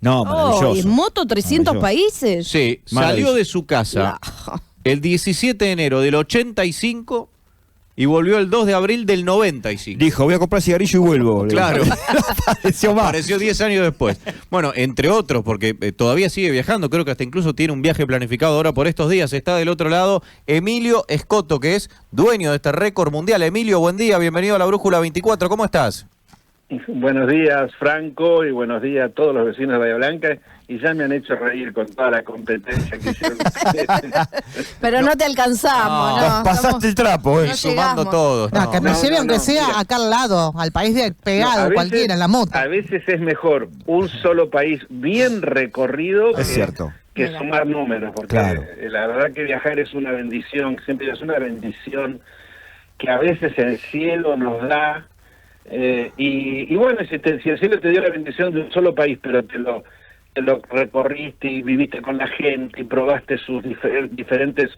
No, Oh, maravilloso. ¿en moto 300 países? Sí, salió de su casa el 17 de enero del 85 y volvió el 2 de abril del 95. Dijo, voy a comprar cigarrillo y vuelvo. Claro. Pareció más. Apareció 10 años después. Bueno, entre otros, porque todavía sigue viajando, creo que hasta incluso tiene un viaje planificado ahora por estos días. Está del otro lado Emilio Escoto, que es dueño de este récord mundial. Emilio, buen día, bienvenido a la Brújula 24, ¿cómo estás? Buenos días, Franco, y buenos días a todos los vecinos de Bahía Blanca. Y ya me han hecho reír con toda la competencia que hicieron. Pero no te alcanzamos, ¿no? Pasaste el trapo, No Sumando llegamos. todos. No, que me No, lleve no, aunque no, sea mira. acá al lado, al país de No, pegado, a veces- cualquiera, en la moto. A veces es mejor un solo país bien recorrido Es cierto. que Mira. sumar números, porque Claro. la verdad que viajar es una bendición, siempre es una bendición que a veces el cielo nos da. Y bueno, si el cielo te dio la bendición de un solo país, pero te lo recorriste y viviste con la gente y probaste sus diferentes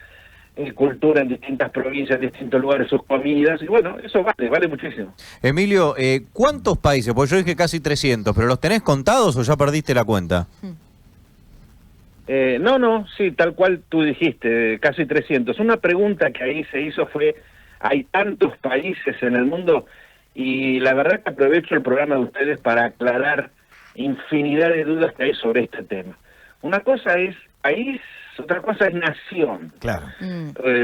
culturas en distintas provincias, en distintos lugares, sus comidas, y bueno, eso vale muchísimo. Emilio, ¿cuántos países? Pues yo dije casi 300, ¿pero los tenés contados o ya perdiste la cuenta? No, sí, tal cual tú dijiste, casi 300. Una pregunta que ahí se hizo fue, hay tantos países en el mundo, y la verdad que aprovecho el programa de ustedes para aclarar infinidad de dudas que hay sobre este tema. Una cosa es país, otra cosa es nación. Claro.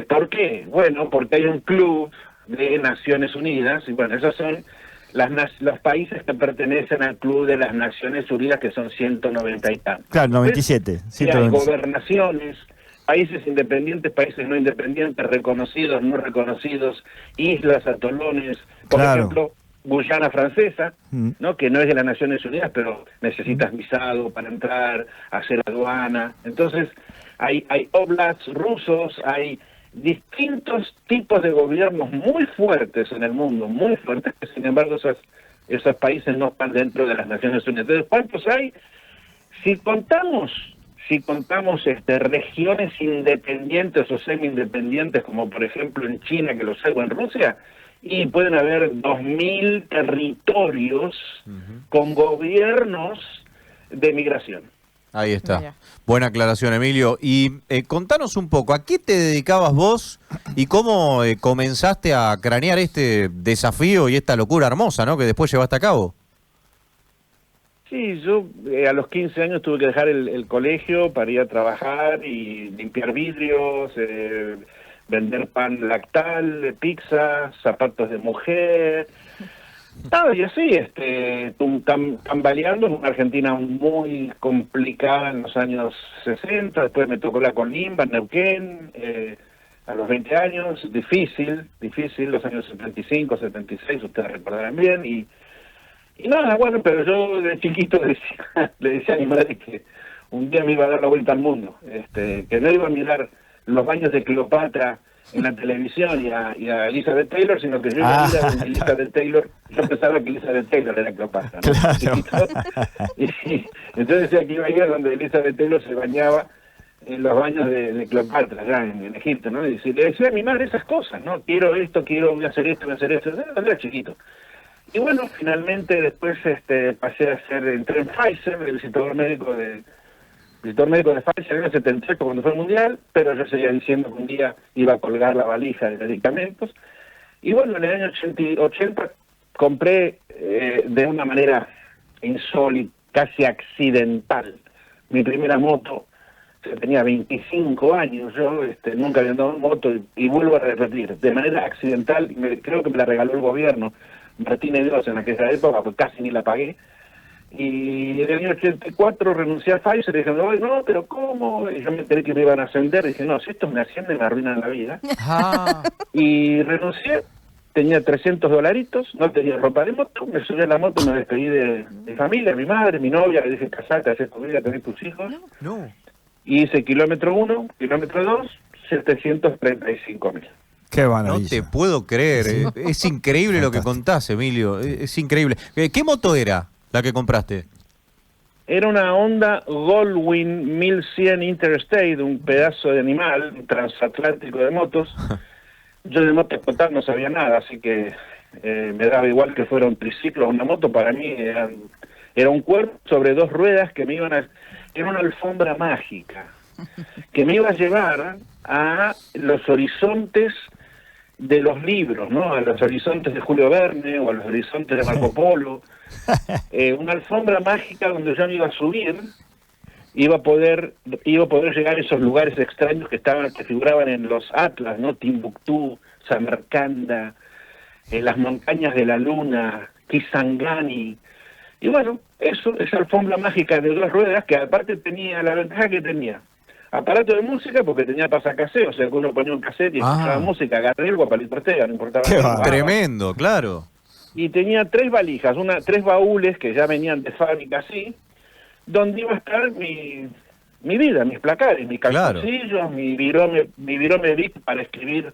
¿Por qué? Bueno, porque hay un club de Naciones Unidas, y bueno, esos son los países que pertenecen al club de las Naciones Unidas, que son 190 y tantos. Claro, 97. Sí, hay 197. gobernaciones, países independientes, países no independientes, reconocidos, no reconocidos, islas, atolones, por Claro. ejemplo, Guyana Francesa, Mm. ¿no? Que no es de las Naciones Unidas, pero necesitas visado para entrar, hacer aduana. Entonces, hay oblasts rusos, hay distintos tipos de gobiernos muy fuertes en el mundo, muy fuertes, que sin embargo esos países no están dentro de las Naciones Unidas. Entonces, ¿cuántos hay? Si contamos regiones independientes o semi-independientes, como por ejemplo en China, que los hay, o en Rusia, y pueden haber 2000 territorios con gobiernos de migración. Ahí está. Mira. Buena aclaración, Emilio. Y contanos un poco, ¿a qué te dedicabas vos y cómo comenzaste a cranear este desafío y esta locura hermosa, ¿no? Que después llevaste a cabo. Sí, yo a los 15 años tuve que dejar el colegio para ir a trabajar y limpiar vidrios, vender pan lactal, pizza, zapatos de mujer. Nada, y así, tambaleando en una Argentina muy complicada en los años 60, después me tocó la Colimba, en Neuquén, a los 20 años, difícil, los años 75, 76, ustedes recordarán bien, y nada, bueno, pero yo de chiquito le decía a mi madre que un día me iba a dar la vuelta al mundo, que no iba a mirar los baños de Cleopatra en la televisión y a Elizabeth Taylor, sino que yo iba a mirar a Elizabeth Taylor. Yo pensaba que Elizabeth Taylor era Cleopatra, ¿no? Claro. Chiquito. Y entonces decía que iba a ir a donde Elizabeth Taylor se bañaba en los baños de Cleopatra, allá en Egipto, ¿no? Y le decía a mi madre esas cosas, ¿no? Quiero esto, voy a hacer esto, cuando era chiquito. Y bueno, finalmente después pasé a entré en Pfizer, el visitador médico de Pfizer en el 78 cuando fue el Mundial, pero yo seguía diciendo que un día iba a colgar la valija de medicamentos. Y bueno, en el año 80 compré de una manera insólita, casi accidental, mi primera moto. Yo tenía 25 años, yo nunca había andado en moto y vuelvo a repetir, de manera accidental, creo que me la regaló el gobierno, Martínez Dios en aquella época, pues casi ni la pagué. Y en el año 84 renuncié a Pfizer y dije, no, pero ¿cómo? Y yo me enteré que me iban a ascender y dije, no, si estos me ascienden me arruinan la vida. Y renuncié, tenía $300, no tenía ropa de moto, me subí a la moto, me despedí de mi familia, mi madre, mi novia, le dije, casate, haz tu vida, tenés tus hijos. No. Y hice kilómetro 1, kilómetro 2, 735.000. Qué No maravilla. te puedo creer. Es increíble lo que Fantástico. contás, Emilio. Es increíble. ¿Qué moto era la que compraste? Era una Honda Goldwing 1100 Interstate, un pedazo de animal, un transatlántico de motos. Yo de moto total no sabía nada, así que me daba igual que fuera un triciclo o una moto, para mí eran Era un cuerpo sobre 2 ruedas que me iban a... Era una alfombra mágica que me iba a llevar a los horizontes de los libros, ¿no? A los horizontes de Julio Verne o a los horizontes de Marco Polo. Una alfombra mágica donde yo me iba a subir, iba a poder llegar a esos lugares extraños que figuraban en los atlas, ¿no? Timbuktu, Samarcanda, las montañas de la luna, Kisangani. Y bueno, esa alfombra mágica de 2 ruedas, que aparte tenía la ventaja que tenía aparato de música, porque tenía pasacasé, o sea que uno ponía un cassette y escuchaba música, Gardel, Palito Ortega, no importaba nada. Tremendo, claro. Y tenía 3 valijas, 3 baúles que ya venían de fábrica así, donde iba a estar mi vida, mis placares, mis calzoncillos, mi virome Vic para escribir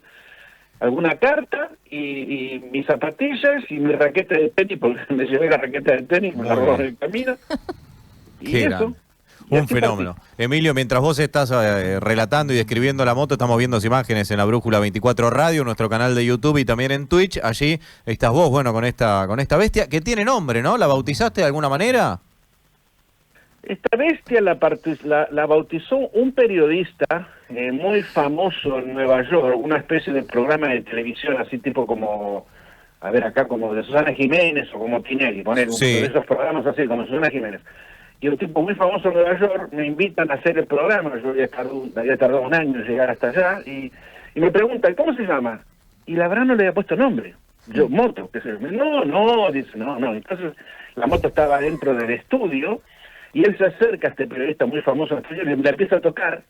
alguna carta, y mis zapatillas y mi raqueta de tenis, porque me llevé la raqueta de tenis, me la robaron en el camino. Y Qué eso. grande. Un fenómeno. Emilio, mientras vos estás relatando y describiendo la moto, estamos viendo las imágenes en la Brújula 24 Radio, nuestro canal de YouTube y también en Twitch. Allí estás vos, bueno, con esta bestia que tiene nombre, ¿no? ¿La bautizaste de alguna manera? Esta bestia la bautizó un periodista muy famoso en Nueva York, una especie de programa de televisión así tipo como, a ver acá, como de Susana Jiménez o como Tinelli, poner de esos programas así como Susana Jiménez. Y un tipo muy famoso en Nueva York me invitan a hacer el programa, yo había tardado 1 año en llegar hasta allá, y me preguntan, ¿cómo se llama? Y la verdad no le había puesto nombre. Yo, moto, qué sé yo. No, dice, no. Entonces la moto estaba dentro del estudio, y él se acerca a este periodista muy famoso en español y le empieza a tocar.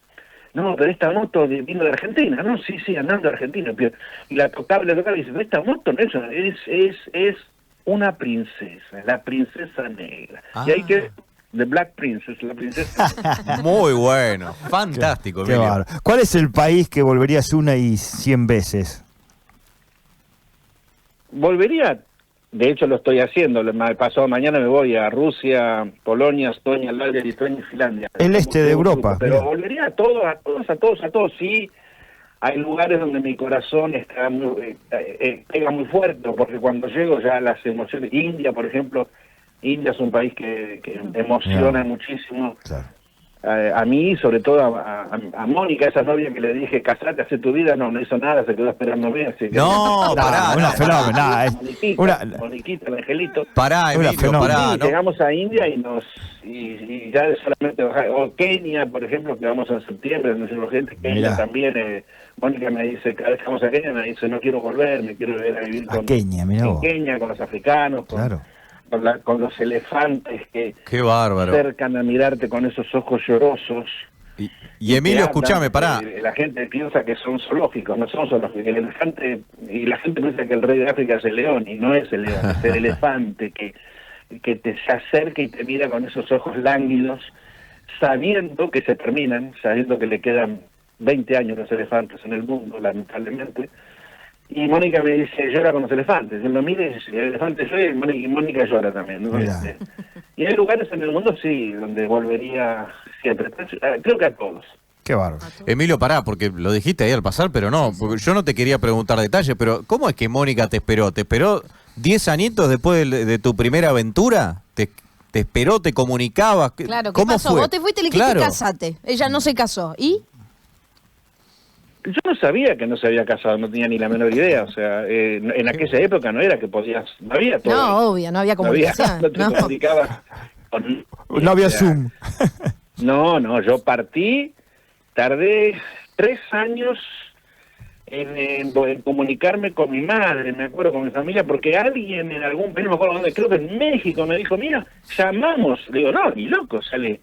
No, pero esta moto vino de Argentina. No, sí, andando de Argentina. Y la tocaba y dice, pero esta moto no es una princesa, la princesa negra. Y ahí que The Black Princess, la princesa. Muy bueno, fantástico, Qué Emilio. bárbaro. ¿Cuál es el país que volverías 100 veces? Volvería, de hecho lo estoy haciendo, pasado mañana me voy a Rusia, Polonia, Estonia, Latvia, Lituania y Finlandia. El este de Europa. Pero mira. volvería a todos, sí. Hay lugares donde mi corazón está pega muy fuerte, porque cuando llego ya las emociones, India, por ejemplo, India es un país que emociona muchísimo. Claro. A mí, sobre todo a Mónica, esa novia que le dije, casate, hace tu vida, no hizo nada, se quedó esperándome. Así que... No, pará, una fenómena. Moniquita, el angelito. Pará, Emilio, pará. Sí, llegamos a India y ya solamente bajar. O Kenia, por ejemplo, que vamos en septiembre, no gente. Kenia también. Mónica me dice, cada vez que vamos a Kenia, me dice, no quiero volver, me quiero ir a vivir con Kenia, en Kenia, con los africanos, con los elefantes que qué bárbaro. Se acercan a mirarte con esos ojos llorosos. Y Emilio, escúchame, pará. La gente piensa que son zoológicos, no son zoológicos. El elefante, y la gente piensa que el rey de África es el león, y no es el león, es el elefante que te se acerca y te mira con esos ojos lánguidos, sabiendo que se terminan, sabiendo que le quedan 20 años los elefantes en el mundo, lamentablemente. Y Mónica me dice, llora con los elefantes. Yo lo miro y dice, el elefante llora y Mónica llora también, ¿no? Y hay lugares en el mundo, sí, donde volvería siempre. Creo que a todos. Qué bárbaro. Emilio, pará, porque lo dijiste ahí al pasar, pero no, porque yo no te quería preguntar detalles, pero ¿cómo es que Mónica te esperó? ¿Te esperó 10 añitos después de tu primera aventura? ¿Te esperó, te comunicabas? Claro, ¿qué ¿Cómo pasó? fue? Vos te fuiste y le dijiste casate. Ella no se casó. ¿Y? Yo no sabía que no se había casado, no tenía ni la menor idea. O sea, en aquella época no era que podías, no había todo. No, obvio, no había comunicación. No te comunicabas no había Zoom. No, yo partí, tardé 3 años en comunicarme con mi madre, me acuerdo, con mi familia, porque alguien en algún país, no me acuerdo dónde, creo que en México, me dijo, mira, llamamos. Le digo, no, ni loco, sale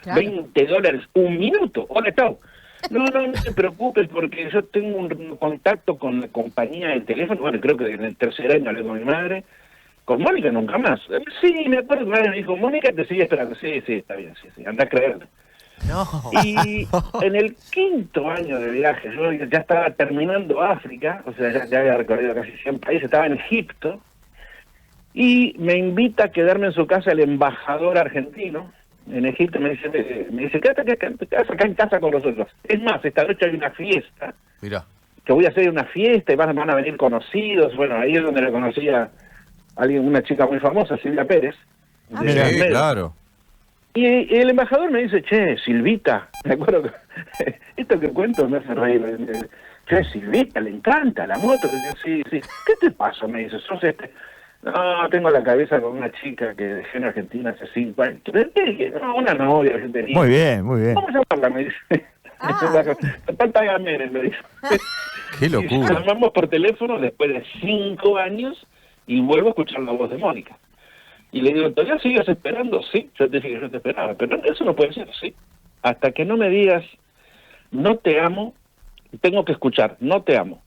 $20 un minuto. Hola, chao. No te preocupes, porque yo tengo un contacto con la compañía de teléfono. Bueno, creo que en el 3er año hablé con mi madre. Con Mónica nunca más. Sí, me acuerdo que mi madre me dijo, Mónica te sigue esperando. Sí, está bien, sí, anda a creerme. No. Y en el 5.º año de viaje, yo ya estaba terminando África, o sea, ya había recorrido casi 100 países, estaba en Egipto, y me invita a quedarme en su casa el embajador argentino. En Egipto me dice, quédate acá en casa con nosotros. Es más, esta noche hay una fiesta. Mirá. Que voy a hacer una fiesta y van a venir conocidos. Bueno, ahí es donde le conocí a una chica muy famosa, Silvia Pérez. Sí, claro. Y el embajador me dice, che, Silvita, me acuerdo que esto que cuento me hace reír. Che, Silvita, le encanta la moto. Y yo, sí, sí. ¿Qué te pasa? Me dice, sos este... No, tengo la cabeza con una chica que dejé en Argentina hace 5 años. No, una novia que tenía. Muy bien, muy bien. ¿Cómo llamarla? Me dice. Tanta Gamere, me dice. Qué Y locura. llamamos por teléfono después de 5 años y vuelvo a escuchar la voz de Mónica. Y le digo, ¿todavía sigues esperando? Sí, yo te dije que yo te esperaba, pero eso no puede ser, sí. Hasta que no me digas, no te amo, tengo que escuchar, no te amo.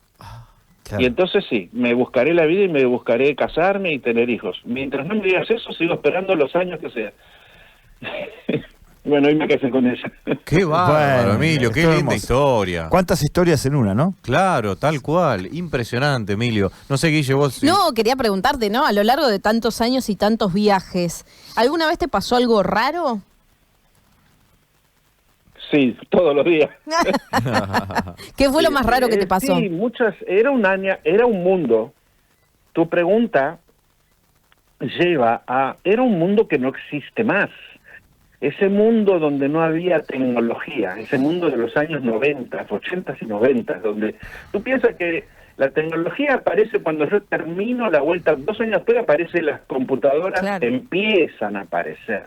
Claro. Y entonces sí, me buscaré la vida y me buscaré casarme y tener hijos. Mientras no me digas eso, sigo esperando los años que sea. Bueno, hoy me casé con ella. Qué bárbaro, Bueno, Emilio, qué esto linda hermoso. historia. ¿Cuántas historias en una, no? Claro, tal cual. Impresionante, Emilio. No sé, Guille, vos... No, quería preguntarte, ¿no? A lo largo de tantos años y tantos viajes, ¿alguna vez te pasó algo raro? Sí, todos los días. ¿Qué fue lo más raro que te pasó? Sí, muchas. Era un mundo. Tu pregunta lleva a... Era un mundo que no existe más. Ese mundo donde no había tecnología, ese mundo de los años 90, 80 y 90, donde tú piensas que la tecnología aparece cuando yo termino la vuelta, 2 años después aparecen las computadoras, Claro. empiezan a aparecer,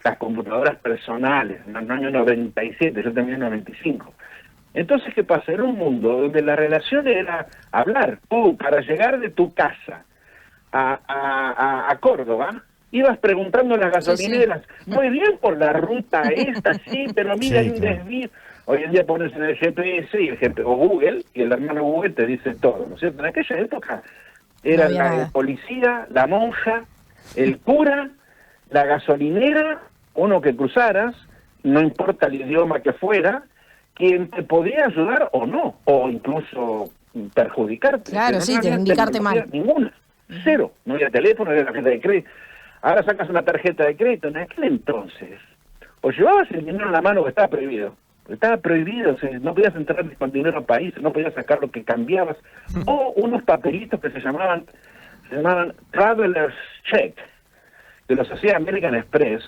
las computadoras personales, en el año 97, yo terminé en 95. Entonces, ¿qué pasa? Era un mundo donde la relación era hablar. Tú, para llegar de tu casa a Córdoba, ibas preguntando a las gasolineras, muy bien por la ruta esta, sí, pero mira, Sí, hay un claro. desvío. Hoy en día pones en el GPS y el GPS, o Google, y el hermano Google te dice todo, ¿no es cierto? En aquella época era No había la nada. policía, la monja, el cura, la gasolinera, uno que cruzaras, no importa el idioma que fuera, quien te podía ayudar o no, o incluso perjudicarte. Claro, Que sí, no te había indicarte tecnología mal. Ninguna, cero. No había teléfono, no había tarjeta de crédito. Ahora sacas una tarjeta de crédito. En aquel entonces, o llevabas el dinero en la mano que estaba prohibido. Estaba prohibido, o sea, no podías entrar con dinero al país, no podías sacar lo que cambiabas. O unos papelitos que se llamaban Traveler's Check, que los hacía American Express.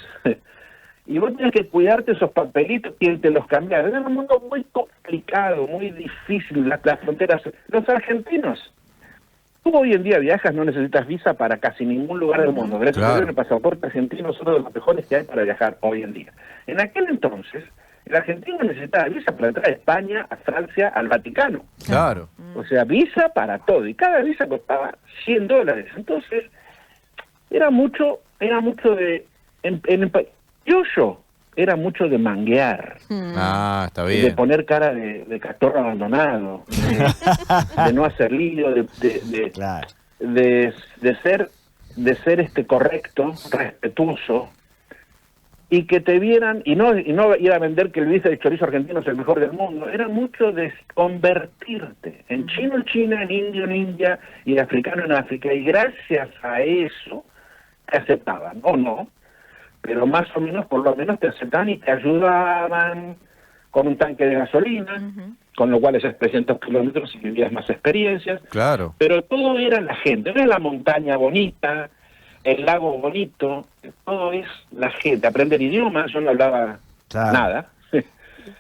Y vos tenías que cuidarte esos papelitos, quien te los cambiaba. Era un mundo muy complicado, muy difícil, las fronteras. Los argentinos, tú hoy en día viajas, no necesitas visa para casi ningún lugar del mundo. Gracias a Claro. Dios, el pasaporte argentino es uno de los mejores que hay para viajar hoy en día. En aquel entonces, el argentino necesitaba visa para entrar a España, a Francia, al Vaticano. Claro. O sea, visa para todo. Y cada visa costaba $100. Entonces, era mucho de... Yo era mucho de manguear, Ah, está de bien. poner cara de castor abandonado, de no hacer lío, Claro. de ser correcto, respetuoso, y que te vieran, y no ir a vender que el bife de chorizo argentino es el mejor del mundo. Era mucho de convertirte en chino China, en indio en India, y africano en África, y gracias a eso te aceptaban, o no, pero más o menos, por lo menos te aceptaban y te ayudaban con un tanque de gasolina, con lo cual esos 300 kilómetros y vivías más experiencias. Claro. Pero todo era la gente, no es la montaña bonita, el lago bonito, todo es la gente. Aprender idiomas, yo no hablaba Claro. nada,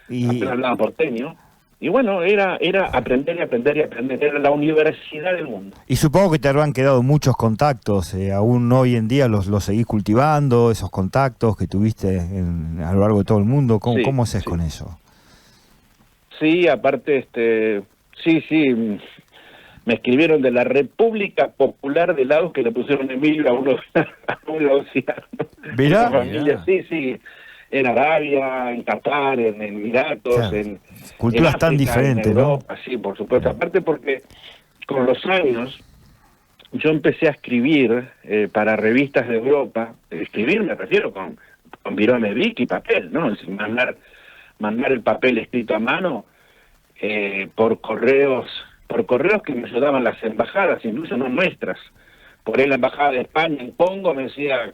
Y, apenas hablaba porteño. Y bueno, era aprender y aprender y aprender, era la universidad del mundo. y supongo que te habrán quedado muchos contactos, aún hoy en día los seguís cultivando, esos contactos que tuviste a lo largo de todo el mundo. ¿Cómo, Sí, cómo haces sí. con eso? Sí, aparte, sí, me escribieron de la República Popular de Laos que le pusieron Emilio a un laosiano. ¿Mirá? Una familia, Mirá. sí, en Arabia, en Qatar, en Emiratos, Claro. en Culturas en tan África, diferentes, en ¿no? Europa, sí, por supuesto. Aparte porque con los años yo empecé a escribir para revistas de Europa. Escribir me refiero con virome Bic y papel, ¿no? Es decir, mandar el papel escrito a mano por correos que me ayudaban las embajadas, incluso no nuestras. Por ahí la embajada de España en Congo me decía,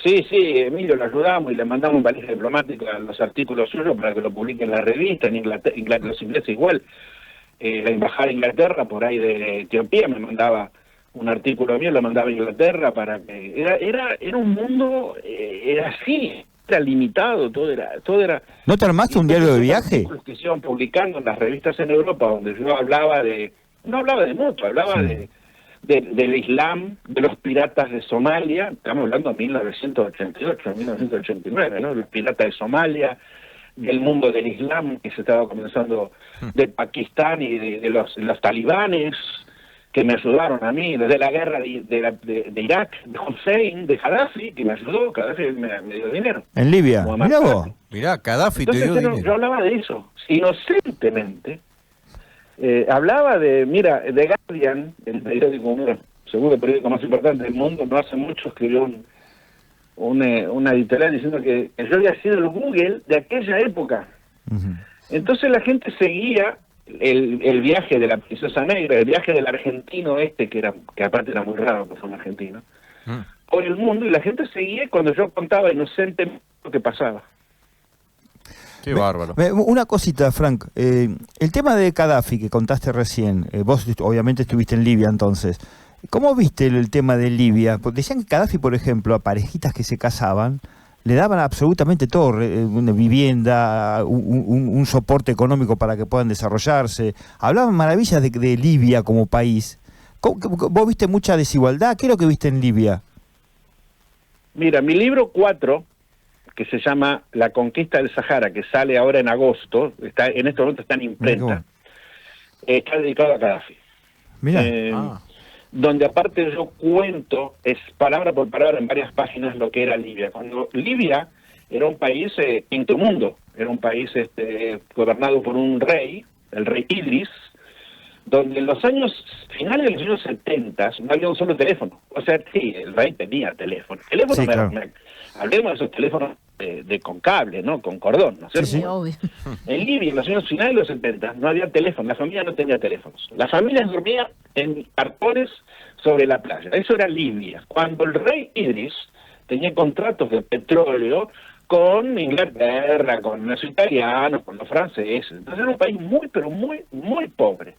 sí, Emilio, lo ayudamos y le mandamos un valija diplomática los artículos suyos para que lo publiquen en la revista, en Inglaterra los ingleses igual. La embajada de Inglaterra, por ahí de Etiopía, me mandaba un artículo mío, lo mandaba a Inglaterra para que... Era un mundo, era así, era limitado, todo era... ¿No te armaste un diario de viaje? Artículos que se iban publicando en las revistas en Europa, donde yo hablaba de... No hablaba de mucho, hablaba del Islam, de los piratas de Somalia, estamos hablando de 1988, 1989, ¿no? Los piratas de Somalia, del mundo del Islam que se estaba comenzando, de Pakistán y de los talibanes, que me ayudaron a mí, desde la guerra de Irak, de Hussein, de Gaddafi, que me ayudó, Gaddafi me dio dinero. En Libia, Muammar mirá vos. Gaddafi. Mirá, Gaddafi te Entonces dio yo dinero. hablaba de eso, inocentemente. Hablaba de, mira, The Guardian, el periódico, uno, seguro el periódico más importante del mundo, no hace mucho escribió una editorial diciendo que yo había sido el Google de aquella época. Entonces la gente seguía el viaje de la princesa negra, el viaje del argentino que aparte era muy raro que fue un argentino, por el mundo, y la gente seguía cuando yo contaba inocentemente lo que pasaba. Qué bárbaro. Una cosita, Frank. El tema de Gaddafi que contaste recién, vos obviamente estuviste en Libia entonces. ¿Cómo viste el tema de Libia? Porque decían que Gaddafi, por ejemplo, a parejitas que se casaban, le daban absolutamente todo, una vivienda, un soporte económico para que puedan desarrollarse. Hablaban maravillas de Libia como país. ¿Vos viste mucha desigualdad? ¿Qué es lo que viste en Libia? Mira, mi libro 4, que se llama La conquista del Sahara, que sale ahora en agosto, en este momento está en imprenta, está dedicado a Gaddafi. Mira. Donde aparte yo cuento, es palabra por palabra en varias páginas lo que era Libia. Cuando Libia era un país quinto mundo, era un país gobernado por un rey, el rey Idris, donde en los finales de los años 70 no había un solo teléfono. O sea, sí, el rey tenía teléfono. Sí, claro. Hablemos de esos teléfonos con cable, ¿no? Con cordón, ¿no es cierto? Sí, obvio. En Libia, en los años finales de los 70, no había teléfono, la familia no tenía teléfonos. Las familias dormían en arpones sobre la playa. Eso era Libia. Cuando el rey Idris tenía contratos de petróleo con Inglaterra, con los italianos, con los franceses. Entonces era un país muy, pero muy, muy pobre.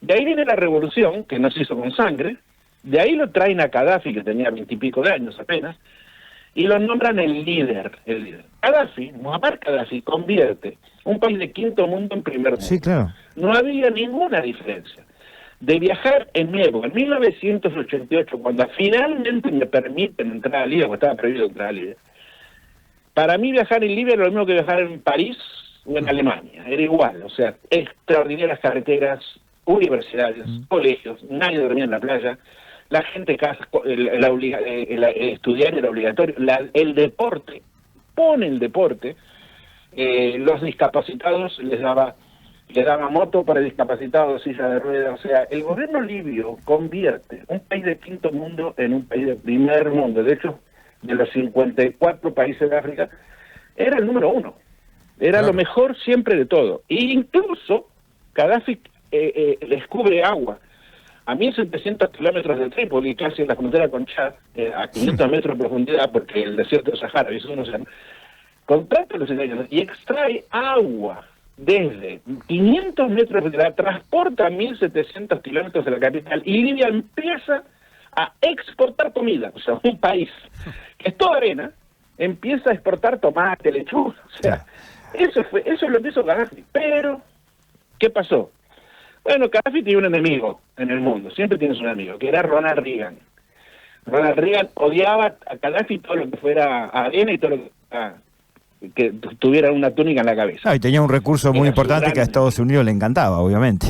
De ahí viene la revolución, que no se hizo con sangre. De ahí lo traen a Gaddafi, que tenía 20 y pico de años apenas, y lo nombran el líder. Gaddafi, Muammar Gaddafi, convierte un país de quinto mundo en primer mundo. Sí, claro. No había ninguna diferencia. De viajar en mi época, en 1988, cuando finalmente me permiten entrar a Libia, porque estaba prohibido entrar a Libia, para mí viajar en Libia era lo mismo que viajar en París o en Alemania. Era igual, o sea, extraordinarias carreteras, universidades, colegios, nadie dormía en la playa. La gente estudiar era obligatorio. El deporte, pone el deporte, los discapacitados les daba moto para discapacitados, silla de ruedas. O sea, el gobierno libio convierte un país de quinto mundo en un país de primer mundo. De hecho, de los 54 países de África, era el número 1. Era lo mejor siempre de todo. E incluso Gaddafi descubre agua a 1.700 kilómetros de Trípoli, casi en la frontera con Chad, a 500 metros de profundidad, porque el desierto de Sahara es un océano, contrata a los italianos y extrae agua desde 500 metros, la transporta a 1.700 kilómetros de la capital, y Libia empieza a exportar comida. O sea, un país que es toda arena, empieza a exportar tomate, lechuga. O sea, eso es lo que hizo Gaddafi. Pero, ¿qué pasó? Bueno, Gaddafi tiene un enemigo en el mundo, siempre tienes un enemigo, que era Ronald Reagan. Ronald Reagan odiaba a Gaddafi todo lo que fuera arena y todo lo que tuviera una túnica en la cabeza. Y tenía un recurso muy importante que a Estados Unidos le encantaba, obviamente.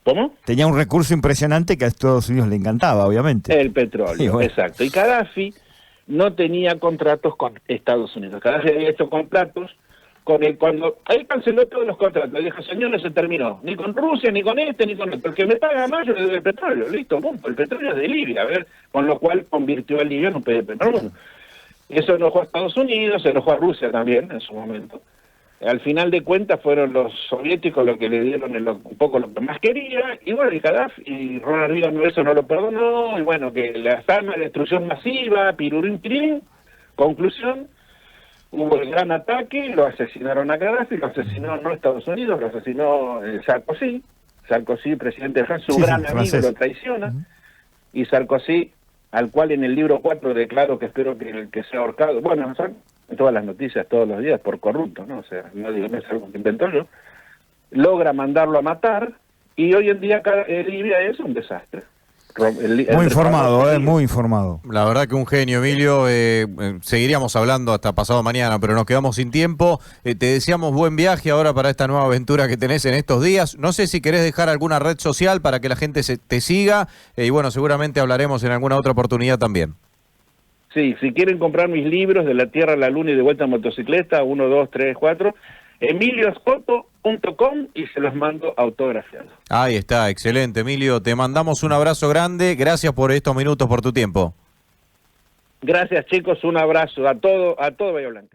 ¿Cómo? Tenía un recurso impresionante que a Estados Unidos le encantaba, obviamente. El petróleo, sí, bueno. Exacto. Y Gaddafi no tenía contratos con Estados Unidos. Gaddafi había hecho contratos cuando él canceló todos los contratos. Le dijo, señores, se terminó. Ni con Rusia, ni con ni con otro. El que me paga más, yo le doy el petróleo. Listo, punto. El petróleo es de Libia. A ver, con lo cual convirtió a Libia en un país de petróleo. Eso enojó a Estados Unidos, enojó a Rusia también en su momento. Al final de cuentas fueron los soviéticos los que le dieron un poco lo que más quería, y bueno, y Gaddafi y Ronald Reagan eso no lo perdonó, y bueno, que las armas de destrucción masiva, pirurín, pirín. Conclusión, hubo el gran ataque, lo asesinaron a Gaddafi, lo asesinó no Estados Unidos, lo asesinó Sarkozy, presidente de Francia, su gran amigo, lo traiciona. y Sarkozy, al cual en el libro 4 declaro que espero que sea ahorcado. Bueno, son todas las noticias todos los días por corrupto, ¿no? O sea, no digo, no es algo que inventó yo. Logra mandarlo a matar y hoy en día Libia es un desastre. Muy informado, muy informado. La verdad que un genio, Emilio. Seguiríamos hablando hasta pasado mañana, pero nos quedamos sin tiempo. Te deseamos buen viaje ahora para esta nueva aventura que tenés en estos días. No sé si querés dejar alguna red social para que la gente te siga. Y bueno, seguramente hablaremos en alguna otra oportunidad también. Sí, si quieren comprar mis libros de la Tierra a la Luna y de vuelta en motocicleta, 1, 2, 3, 4, emilioescoto.com y se los mando autografiados. Ahí está, excelente, Emilio. Te mandamos un abrazo grande. Gracias por estos minutos, por tu tiempo. Gracias, chicos. Un abrazo a todo Bahía Blanca.